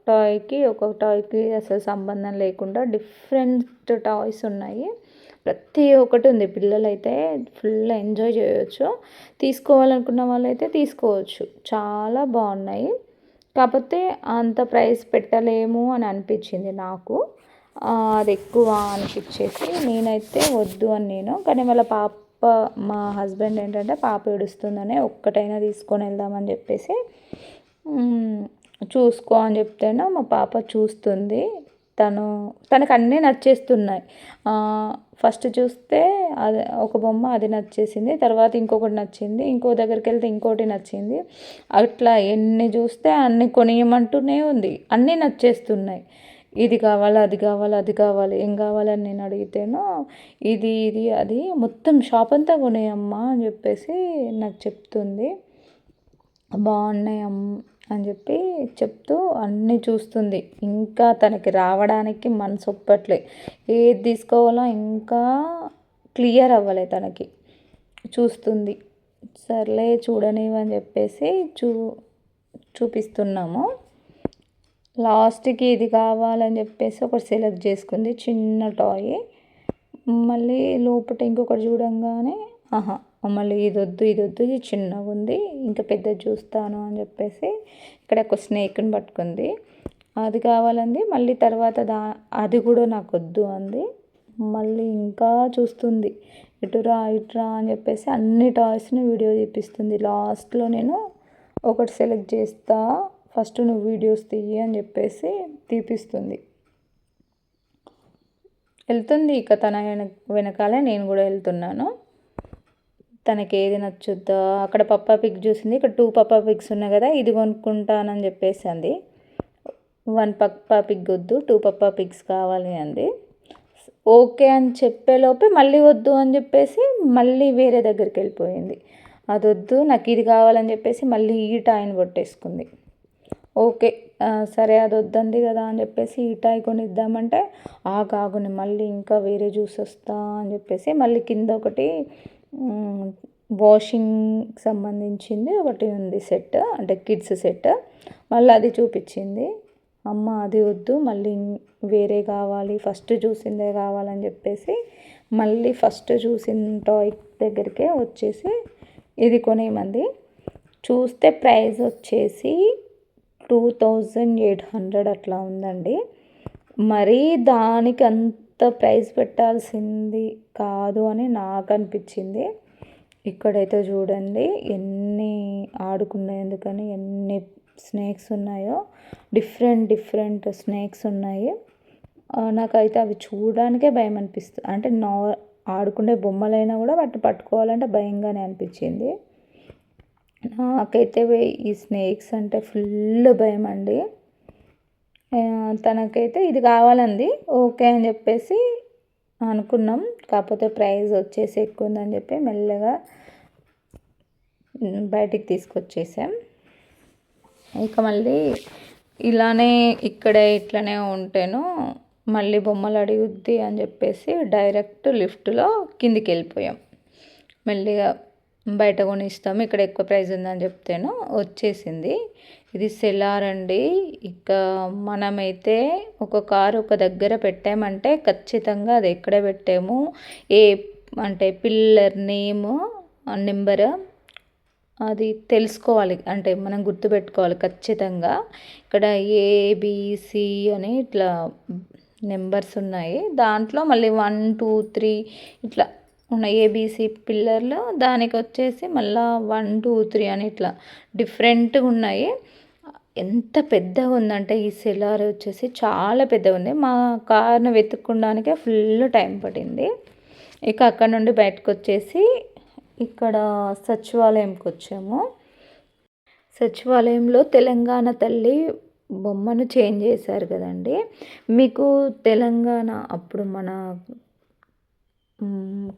టాయ్కి అసలు సంబంధం లేకుండా డిఫరెంట్ టాయ్స్ ఉన్నాయి. ప్రతి ఒక్కటి ఉంది. పిల్లలైతే ఫుల్ ఎంజాయ్ చేయొచ్చు. తీసుకోవాలనుకున్న వాళ్ళైతే తీసుకోవచ్చు. చాలా బాగున్నాయి. కాకపోతే అంత ప్రైస్ పెట్టలేము అని అనిపించింది నాకు. అది ఎక్కువ అనిపించేసి నేనైతే వద్దు అని కానీ వాళ్ళ మా హస్బెండ్ ఏంటంటే పాప ఏడుస్తుందనే ఒక్కటైనా తీసుకొని వెళ్దామని చెప్పేసి చూసుకో అని చెప్తేనే మా పాప చూస్తుంది. తనకు అన్నీ నచ్చేస్తున్నాయి. ఫస్ట్ చూస్తే అది ఒక బొమ్మ అది నచ్చేసింది, తర్వాత ఇంకొకటి నచ్చింది, ఇంకో దగ్గరికి వెళ్తే ఇంకోటి నచ్చింది. అట్లా ఎన్ని చూస్తే అన్ని కొనియమంటూనే ఉంది. అన్నీ నచ్చేస్తున్నాయి. ఇది కావాలి, అది కావాలి, ఏం కావాలని నేను అడిగితేనో ఇది అది మొత్తం షాప్ అంతా కొనేయమ్మా అని చెప్పేసి నాకు చెప్తుంది. బాగున్నాయి అని చెప్పి చెప్తూ అన్నీ చూస్తుంది. ఇంకా తనకి రావడానికి మనసు ఒప్పట్లే. ఏది తీసుకోవాలో ఇంకా క్లియర్ అవ్వలే తనకి. చూస్తుంది. సర్లే చూడనివని చెప్పేసి చూపిస్తున్నాము. లాస్ట్కి ఇది కావాలని చెప్పేసి ఒకటి సెలెక్ట్ చేసుకుంది, చిన్న టాయ్. మళ్ళీ లోపల ఇంకొకటి చూడంగానే మళ్ళీ ఇది వద్దు ఇది చిన్నగా ఉంది, ఇంకా పెద్దది చూస్తాను అని చెప్పేసి ఇక్కడ ఒక స్నేక్ని పట్టుకుంది. అది కావాలంది. మళ్ళీ తర్వాత అది కూడా నాకు వద్దు అంది. మళ్ళీ ఇంకా చూస్తుంది. ఇటురా అని చెప్పేసి అన్ని టాయ్స్ని వీడియో చూపిస్తుంది. లాస్ట్లో నేను ఒకటి సెలెక్ట్ చేస్తా, ఫస్ట్ నువ్వు వీడియోస్ తీయి అని చెప్పేసి తీపిస్తుంది. వెళ్తుంది. ఇక తన వెనకాలే నేను కూడా వెళ్తున్నాను. తనకి ఏది నచ్చుద్దా, అక్కడ పప్పా పిగ్ చూసింది. ఇక్కడ 2 పప్పా పిగ్స్ ఉన్నాయి కదా, ఇది కొనుక్కుంటానని చెప్పేసి అంది. 1 పప్పా పిగ్ వద్దు, 2 పప్పా పిగ్స్ కావాలి అంది. ఓకే అని చెప్పేలోపే మళ్ళీ వద్దు అని చెప్పేసి మళ్ళీ వేరే దగ్గరికి వెళ్ళిపోయింది. అది వద్దు, నాకు ఇది కావాలని చెప్పేసి మళ్ళీ ఈ టాయ్ని కొట్టేసుకుంది. ఓకే సరే అది వద్దంది కదా అని చెప్పేసి ఈ టాయ్ కొనిద్దామంటే ఆగుని మళ్ళీ ఇంకా వేరే జ్యూస్ వస్తా అని చెప్పేసి మళ్ళీ కింద ఒకటి వాషింగ్ సంబంధించింది ఒకటి ఉంది సెట్, అంటే కిడ్స్ సెట్. మళ్ళీ అది చూపించింది. అమ్మ అది వద్దు, మళ్ళీ వేరే కావాలి, ఫస్ట్ చూసిందే కావాలని చెప్పేసి మళ్ళీ ఫస్ట్ చూసిన టాయ్ దగ్గరికే వచ్చేసి ఇది కొనేయమంది. చూస్తే ప్రైస్ వచ్చేసి 2800 అట్లా ఉందండి. మరీ దానికి అంత ప్రైస్ పెట్టాల్సింది కాదు అని నాకు అనిపించింది. ఇక్కడైతే చూడండి ఎన్ని ఆడుకునేందుకని ఎన్ని స్నేక్స్ ఉన్నాయో, డిఫరెంట్ స్నేక్స్ ఉన్నాయి. నాకైతే అవి చూడడానికే భయం అనిపిస్తుంది. అంటే ఆడుకునే బొమ్మలైనా కూడా వాటిని పట్టుకోవాలంటే భయంగానే అనిపించింది. నాకైతే ఈ స్నేక్స్ అంటే ఫుల్ భయం అండి. తనకైతే ఇది కావాలంది. ఓకే అని చెప్పేసి అనుకున్నాం. కాకపోతే ప్రైస్ వచ్చేసి ఎక్కువ ఉందని చెప్పి మెల్లగా బయటికి తీసుకొచ్చేసాం. ఇక మళ్ళీ ఇలానే ఇట్లనే ఉంటేను మళ్ళీ బొమ్మలు అడుగుద్ది అని చెప్పేసి డైరెక్ట్ లిఫ్ట్లో కిందికి వెళ్ళిపోయాం. మెల్లిగా బయట కొనిస్తాము, ఇక్కడ ఎక్కువ ప్రైస్ ఉందని చెప్తేను వచ్చేసింది. ఇది సెలార్ అండి. ఇక మనమైతే ఒక కారు ఒక దగ్గర పెట్టామంటే ఖచ్చితంగా అది ఎక్కడ పెట్టాము, ఏ అంటే పిల్లర్ నేమ్ నెంబర్ అది తెలుసుకోవాలి, అంటే మనం గుర్తుపెట్టుకోవాలి ఖచ్చితంగా. ఇక్కడ ఏబిసి అని ఇట్లా నెంబర్స్ ఉన్నాయి. దాంట్లో మళ్ళీ 1 2 3 ఇట్లా ఉన్నాయి ఏబిసి పిల్లర్లు. దానికి వచ్చేసి మళ్ళీ 1 2 3 అని ఇట్లా డిఫరెంట్గా ఉన్నాయి. ఎంత పెద్దగా ఉందంటే ఈ సెలార్ వచ్చేసి చాలా పెద్దగా ఉంది. మా కార్ను వెతుక్కోవడానికే ఫుల్ టైం పడింది. ఇక అక్కడ నుండి బయటకు వచ్చేసి ఇక్కడ సచివాలయంకి వచ్చాము. సచివాలయంలో తెలంగాణ తల్లి బొమ్మను చేంజ్ చేశారు కదండి. మీకు తెలంగాణ అప్పుడు మన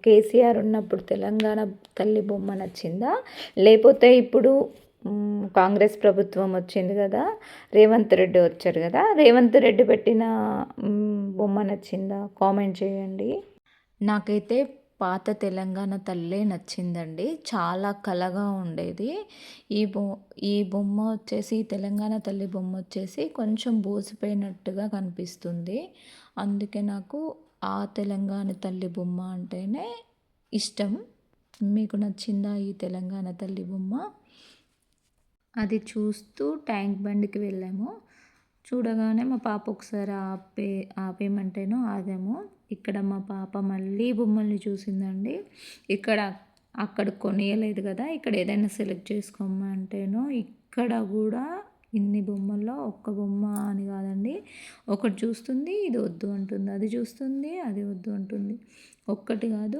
కేసీఆర్ ఉన్నప్పుడు తెలంగాణ తల్లి బొమ్మ నచ్చిందా, లేకపోతే ఇప్పుడు కాంగ్రెస్ ప్రభుత్వం వచ్చింది కదా, రేవంత్ రెడ్డి వచ్చారు కదా, రేవంత్ రెడ్డి పెట్టిన బొమ్మ నచ్చిందా? కామెంట్ చేయండి. నాకైతే పాత తెలంగాణ తల్లే నచ్చిందండి. చాలా కళగా ఉండేది. ఈ బొమ్మ వచ్చేసి తెలంగాణ తల్లి బొమ్మ వచ్చేసి కొంచెం బోసిపోయినట్టుగా కనిపిస్తుంది. అందుకే నాకు ఆ తెలంగాణ తల్లి బొమ్మ అంటేనే ఇష్టం. మీకు నచ్చిందా ఈ తెలంగాణ తల్లి బొమ్మ? అది చూస్తూ ట్యాంక్ బండ్కి వెళ్ళాము. చూడగానే మా పాప ఒకసారి ఆపేయమంటేనో ఆగాము. ఇక్కడ మా పాప మళ్ళీ బొమ్మల్ని చూసిందండి. అక్కడ కొనియలేదు కదా, ఇక్కడ ఏదైనా సెలెక్ట్ చేసుకోమంటేనో ఇక్కడ కూడా ఇన్ని బొమ్మల్లో ఒక్క బొమ్మ అని కాదండి, ఒకటి చూస్తుంది ఇది వద్దు అంటుంది, అది చూస్తుంది అది వద్దు అంటుంది. ఒక్కటి కాదు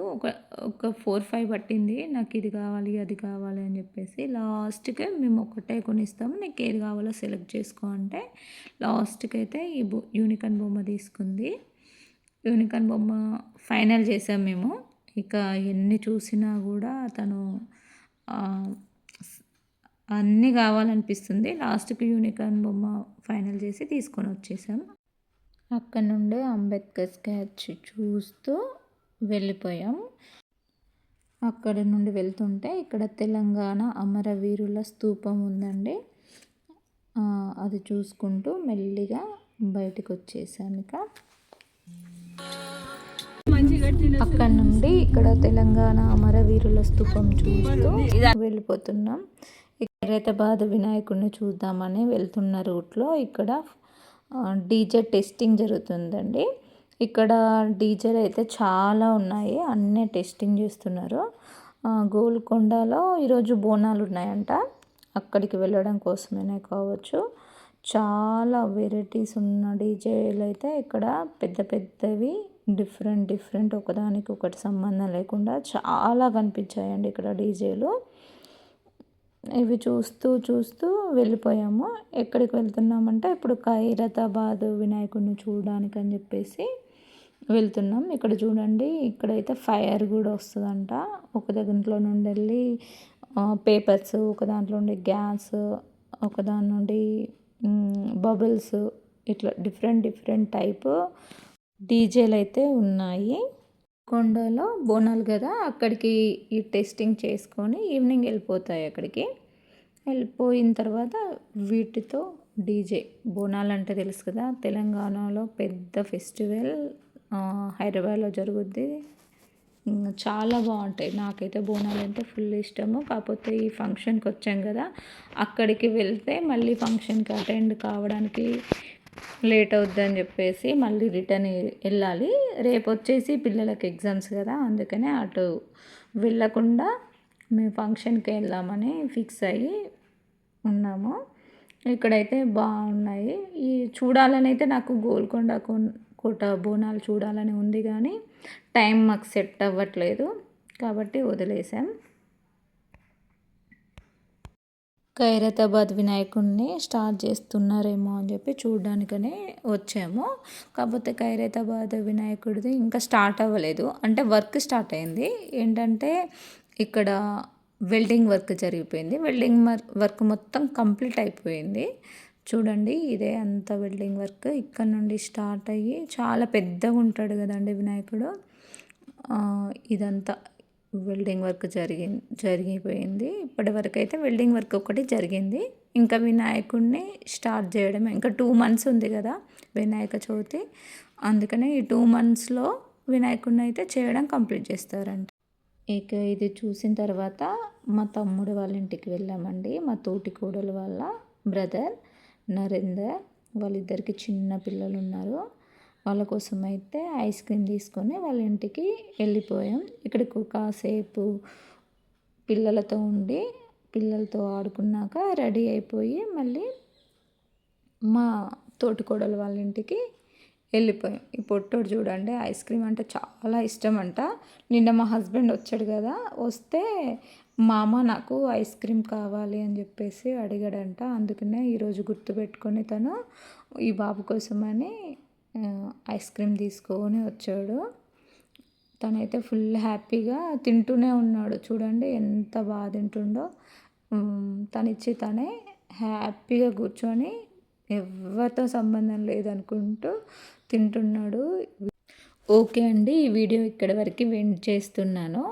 ఒక 4 5 పట్టింది నాకు ఇది కావాలి అది కావాలి అని చెప్పేసి. లాస్ట్కి మేము ఒకటే కొనిస్తాము, నీకు ఏది కావాలో సెలెక్ట్ చేసుకో అంటే లాస్ట్కి అయితే ఈ యూనికార్న్ బొమ్మ తీసుకుంది. యూనికార్న్ బొమ్మ ఫైనల్ చేసాం మేము. ఇక ఎన్ని చూసినా కూడా తను అన్నీ కావాలనిపిస్తుంది. లాస్ట్కి యూనికార్న్ బొమ్మ ఫైనల్ చేసి తీసుకొని వచ్చేసాం. అక్కడ నుండి అంబేద్కర్ స్టాచ్యూ చూస్తూ వెళ్ళిపోయాం. అక్కడ నుండి వెళ్తుంటే ఇక్కడ తెలంగాణ అమరవీరుల స్తూపం ఉందండి. అది చూసుకుంటూ మెల్లిగా బయటకు వచ్చేసాం. ఇక అక్కడ నుండి ఇక్కడ తెలంగాణ అమరవీరుల స్తూపం చూస్తూ వెళ్ళిపోతున్నాం. ఖైరతాబాద్ వినాయకుడిని చూద్దామని వెళ్తున్న రూట్లో ఇక్కడ డీజే టెస్టింగ్ జరుగుతుందండి. ఇక్కడ డీజేలు అయితే చాలా ఉన్నాయి, అన్నీ టెస్టింగ్ చేస్తున్నారు. గోల్కొండలో ఈరోజు బోనాలు ఉన్నాయంట, అక్కడికి వెళ్ళడం కోసమే కావచ్చు. చాలా వెరైటీస్ ఉన్న డీజేలు అయితే ఇక్కడ పెద్ద పెద్దవి డిఫరెంట్ ఒకదానికి ఒకటి సంబంధం లేకుండా చాలా కనిపించాయండి ఇక్కడ డీజేలు. ఇవి చూస్తూ వెళ్ళిపోయాము. ఎక్కడికి వెళ్తున్నామంటే ఇప్పుడు ఖైరతాబాద్ వినాయకుడిని చూడడానికి అని చెప్పేసి వెళ్తున్నాం. ఇక్కడ చూడండి, ఇక్కడైతే ఫైర్ కూడా వస్తుందంట. ఒక దాంట్లో నుండి వెళ్ళి పేపర్స్, ఒక దాంట్లో నుండి గ్యాస్, ఒక దాని నుండి బబుల్స్, ఇట్లా డిఫరెంట్ టైప్ డీజేలు అయితే ఉన్నాయి. కొండలో బోనాలు కదా, అక్కడికి ఈ టెస్టింగ్ చేసుకొని ఈవినింగ్ వెళ్ళిపోతాయి. అక్కడికి వెళ్ళిపోయిన తర్వాత వీటితో డీజే బోనాలు అంటే తెలుసు కదా, తెలంగాణలో పెద్ద ఫెస్టివల్ హైదరాబాద్లో జరుగుద్ది. చాలా బాగుంటాయి. నాకైతే బోనాలు అంటే ఫుల్ ఇష్టము. కాకపోతే ఈ ఫంక్షన్కి వచ్చాం కదా, అక్కడికి వెళ్తే మళ్ళీ ఫంక్షన్కి అటెండ్ కావడానికి లేట్ అవుద్దని చెప్పేసి మళ్ళీ రిటర్న్ వెళ్ళాలి. రేపు వచ్చేసి పిల్లలకి ఎగ్జామ్స్ కదా, అందుకనే అటు వెళ్ళకుండా మేము ఫంక్షన్కి వెళ్దామని ఫిక్స్ అయ్యి ఉన్నాము. ఇక్కడైతే బాగున్నాయి. ఈ చూడాలని అయితే నాకు గోల్కొండ కోట బోనాలు చూడాలని ఉంది, కానీ టైం మాకు సెట్ అవ్వట్లేదు కాబట్టి వదిలేసాం. ఖైరతాబాద్ వినాయకుడిని స్టార్ట్ చేస్తున్నారేమో అని చెప్పి చూడడానికనే వచ్చాము. కాకపోతే ఖైరతాబాద్ వినాయకుడిది ఇంకా స్టార్ట్ అవ్వలేదు. అంటే వర్క్ స్టార్ట్ అయింది. ఏంటంటే ఇక్కడ వెల్డింగ్ వర్క్ జరిగిపోయింది. వెల్డింగ్ వర్క్ మొత్తం కంప్లీట్ అయిపోయింది. చూడండి ఇదే అంత వెల్డింగ్ వర్క్ ఇక్కడ నుండి స్టార్ట్ అయ్యి చాలా పెద్దగా ఉంటాడు కదండి వినాయకుడు. ఇదంతా వెల్డింగ్ వర్క్ జరిగిపోయింది. ఇప్పటి వరకు అయితే వెల్డింగ్ వర్క్ ఒకటి జరిగింది. ఇంకా వినాయకుడిని స్టార్ట్ చేయడం ఇంకా 2 months ఉంది కదా వినాయక చవితి. అందుకనే ఈ 2 monthsలో వినాయకుడిని అయితే చేయడం కంప్లీట్ చేస్తారంట. ఇక ఇది చూసిన తర్వాత మా తమ్ముడు వాళ్ళ ఇంటికి వెళ్ళామండి. మా తోటి కోడలు వాళ్ళ బ్రదర్ నరేందర్, వాళ్ళిద్దరికి చిన్న పిల్లలు ఉన్నారు. వాళ్ళ కోసం అయితే ఐస్ క్రీమ్ తీసుకొని వాళ్ళ ఇంటికి వెళ్ళిపోయాం. ఇక్కడికి కాసేపు పిల్లలతో ఉండి పిల్లలతో ఆడుకున్నాక రెడీ అయిపోయి మళ్ళీ మా తోటికోడలు వాళ్ళ ఇంటికి వెళ్ళిపోయాం. ఈ పొట్టోడు చూడండి ఐస్ క్రీమ్ అంటే చాలా ఇష్టం అంట. నిన్న మా హస్బెండ్ వచ్చాడు కదా, వస్తే మామ నాకు ఐస్ క్రీమ్ కావాలి అని చెప్పేసి అడిగాడంట. అందుకనే ఈరోజు గుర్తుపెట్టుకొని తను ఈ బాబు కోసమని ఐస్ క్రీమ్ తీసుకొని వచ్చాడు. తనైతే ఫుల్ హ్యాపీగా తింటూనే ఉన్నాడు. చూడండి ఎంత బాగా తింటుండో. తనిచ్చి తనే హ్యాపీగా కూర్చొని ఎవరితో సంబంధం లేదనుకుంటూ తింటున్నాడు. ఓకే అండి, ఈ వీడియో ఇక్కడి వరకు ఎండ్ చేస్తున్నాను.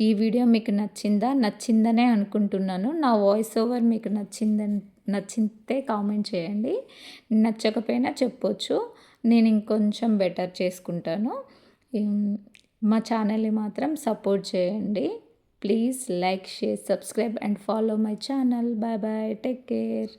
ఈ వీడియో మీకు నచ్చిందనే అనుకుంటున్నాను. నా వాయిస్ ఓవర్ మీకు నచ్చితే కామెంట్ చేయండి. నచ్చకపోయినా చెప్పొచ్చు, నేను ఇంకొంచెం బెటర్ చేసుకుంటాను. మా ఛానల్ని మాత్రం సపోర్ట్ చేయండి. Please like, share, subscribe and follow my channel. Bye bye, take care.